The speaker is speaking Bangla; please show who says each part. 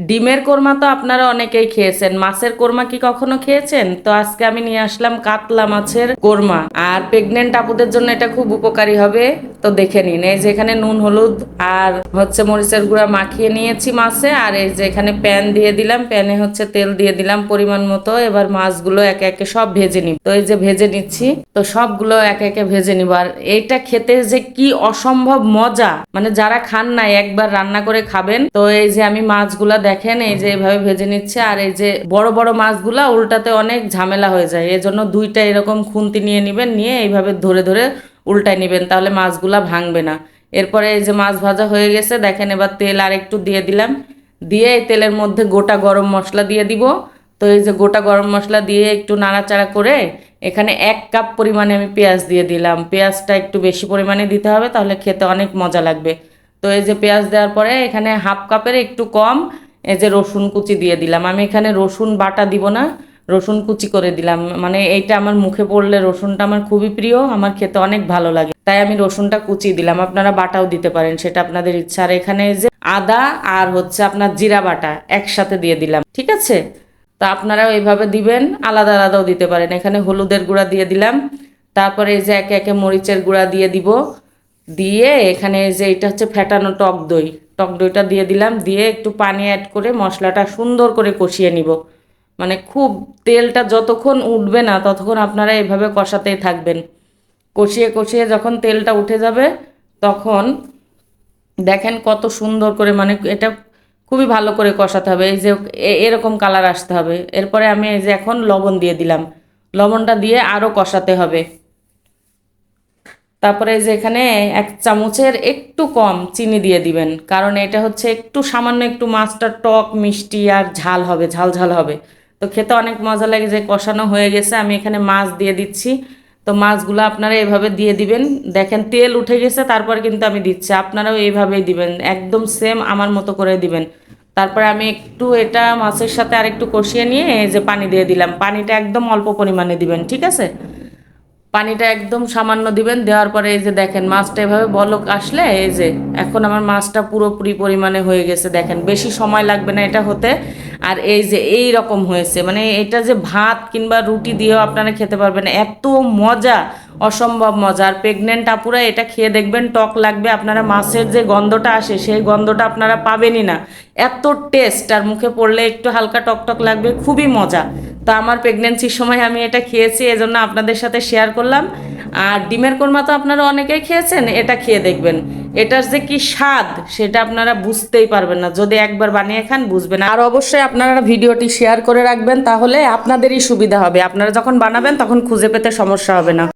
Speaker 1: ডিমের কোরমা তো আপনারা অনেকেই খেয়েছেন, মাছের কোরমা কি কখনো খেয়েছেন? তো আজকে আমি নিয়ে আসলাম কাতলা মাছের কোরমা। আর প্রেগনেন্ট আপুদের জন্য এটা খুব উপকারী হবে। তো দেখে নিন, এই যে এখানে নুন হলুদ আর হচ্ছে মরিচের গুঁড়া মাখিয়ে নিয়েছি মাছে। আর এই যে এখানে প্যান দিয়ে দিলাম, প্যানে হচ্ছে তেল দিয়ে দিলাম পরিমাণ মতো। এবার মাছগুলো একে একে সব ভেজে নিব। তো এই যে ভেজে নিচ্ছি, তো সবগুলো একে একে ভেজে নিব। আর এইটা খেতে যে কি অসম্ভব মজা, মানে যারা খান নাই একবার রান্না করে খাবেন। তো এই যে আমি মাছগুলা দেখেন এই যে এভাবে ভেজে নিচ্ছে। আর এই যে বড় বড় মাছগুলা উল্টাতে অনেক ঝামেলা হয়ে যায়, এজন্য দুইটা এরকম খুন্তি নিয়ে নিবেন, নিয়ে এইভাবে ধরে ধরে উল্টায় নিবেন, তাহলে মাছগুলা ভাঙবে না। এরপরে এই যে মাছ ভাজা হয়ে গেছে দেখেন, এবার তেল আর একটু দিয়ে দিলাম, দিয়ে এই তেলের মধ্যে গোটা গরম মশলা দিয়ে দিব। তো এই যে গোটা গরম মশলা দিয়ে একটু নাড়াচাড়া করে এখানে 1 কাপ পরিমাণে আমি পেঁয়াজ দিয়ে দিলাম। পেঁয়াজটা একটু বেশি পরিমাণে দিতে হবে, তাহলে খেতে অনেক মজা লাগবে। তো এই যে পেঁয়াজ দেওয়ার পরে এখানে 1/2 কাপের একটু কম এই যে রসুন কুচি দিয়ে দিলাম। আমি এখানে রসুন বাটা দিব না, রসুন কুচি করে দিলাম। মানে এইটা আমার মুখে পড়লে রসুনটা আমার খুবই প্রিয়, আমার খেতে অনেক ভালো লাগে, তাই আমি রসুনটা কুচি দিলাম। আপনারা বাটাও দিতে পারেন, সেটা আপনাদের ইচ্ছা। আর এখানে এই যে আদা আর হচ্ছে আপনার জিরা বাটা একসাথে দিয়ে দিলাম, ঠিক আছে? তা আপনারাও এইভাবে দিবেন, আলাদা আলাদাও দিতে পারেন। এখানে হলুদের গুঁড়া দিয়ে দিলাম, তারপরে এই যে একে একে মরিচের গুঁড়া দিয়ে দিব। দিয়ে এখানে যে এটা হচ্ছে ফেটানো টক দই, টক দইটা দিয়ে দিলাম, দিয়ে একটু পানি অ্যাড করে মশলাটা সুন্দর করে কষিয়ে নিব। মানে খুব তেলটা যতক্ষণ উঠবে না ততক্ষণ আপনারা এভাবে কষাতেই থাকবেন। কষিয়ে কষিয়ে যখন তেলটা উঠে যাবে তখন দেখেন কত সুন্দর করে, মানে এটা খুবই ভালো করে কষাতে হবে। এই যে এরকম কালার আসতে হবে। এরপরে আমি এই যে এখন লবণ দিয়ে দিলাম, লবণটা দিয়ে আরও কষাতে হবে। তারপরে এই যে এখানে 1 চামচের একটু কম চিনি দিয়ে দিবেন, কারণ এটা হচ্ছে একটু সামান্য একটু মাছটা টক মিষ্টি আর ঝাল হবে, ঝাল ঝাল হবে। তো খেতে অনেক মজা লাগে। যে কষানো হয়ে গেছে, আমি এখানে মাছ দিয়ে দিচ্ছি। তো মাছগুলো আপনারা এভাবে দিয়ে দিবেন, দেখেন তেল উঠে গেছে, তারপর কিন্তু আমি দিচ্ছি, আপনারাও এইভাবেই দিবেন, একদম সেম আমার মতো করে দিবেন। তারপরে আমি একটু এটা মাছের সাথে আর একটু কষিয়ে নিয়ে এই যে পানি দিয়ে দিলাম। পানিটা একদম অল্প পরিমাণে দিবেন, ঠিক আছে? পানিটা একদম সামান্য দিবেন। দেওয়ার পরে এই যে দেখেন মাছটা এভাবে বলক আসলে এই যে এখন আমার মাছটা পুরোপুরি পরিমাণে হয়ে গেছে, দেখেন বেশি সময় লাগবে না এটা হতে। আর এই যে এই রকম হয়েছে, মানে এটা যে ভাত কিংবা রুটি দিয়েও আপনারা খেতে পারবেন, এত মজা, অসম্ভব মজা। আর প্রেগনেন্ট আপুরা এটা খেয়ে দেখবেন, টক লাগবে, আপনারা মাছের যে গন্ধটা আসে সেই গন্ধটা আপনারা পাবেনই না, এত টেস্ট। আর মুখে পড়লে একটু হালকা টক টক লাগবে, খুবই মজা। তো আমার প্রেগনেন্সির সময় আমি এটা খেয়েছি, এজন্য আপনাদের সাথে শেয়ার করলাম। আর ডিমের কোরমা তো আপনারা অনেকেই খেয়েছেন, এটা খেয়ে দেখবেন, এটার যে কি স্বাদ সেটা আপনারা বুঝতেই পারবেন না, যদি একবার বানিয়ে খান বুঝবেন। আর অবশ্যই আপনারা ভিডিওটি শেয়ার করে রাখবেন, তাহলে আপনাদেরই সুবিধা হবে, আপনারা যখন বানাবেন তখন খুঁজে পেতে সমস্যা হবে না।